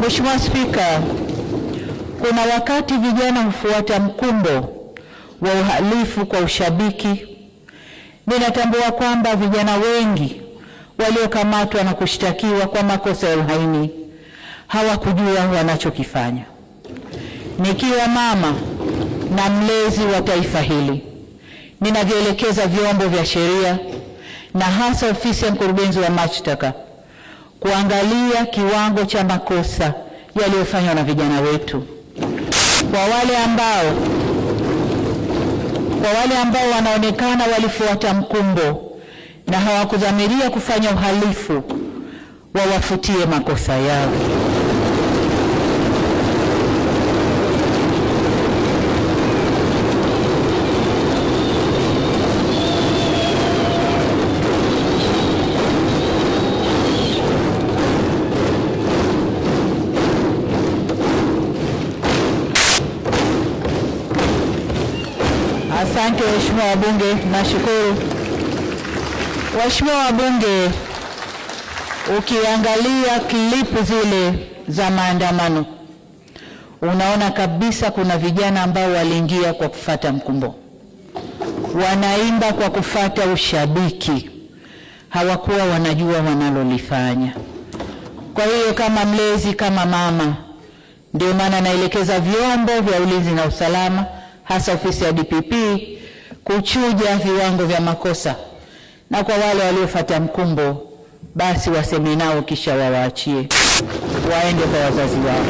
Mheshimiwa Spika, kuna wakati vijana hufuata mkumbo wa uhalifu kwa ushabiki. Ninatambua kwamba vijana wengi waliokamatwa na kushtakiwa kwa makosa ya uhaini hawakujua wanachokifanya. Nikiwa mama na mlezi wa taifa hili, ninavielekeza vyombo vya sheria na hasa ofisi ya mkurugenzi wa mashtaka kuangalia kiwango cha makosa yaliyofanywa na vijana wetu. Kwa wale ambao wanaonekana walifuata mkumbo na hawakudhamiria kufanya uhalifu, wawafutie makosa yao. Asante waheshimiwa wabunge, nashukuru. Waheshimiwa wabunge, ukiangalia klipu zile za maandamano, unaona kabisa kuna vijana ambao waliingia kwa kufuata mkumbo. Wanaimba kwa kufuata ushabiki. Hawakuwa wanajua wanalolifanya. Kwa hiyo kama mlezi, kama mama, ndio maana naelekeza vyombo vya ulinzi na usalama, hasa ofisi ya DPP, kuchuja viwango vya makosa, na kwa wale waliofuata mkumbo basi waseme nao kisha wawaachie waende kwa wazazi wao.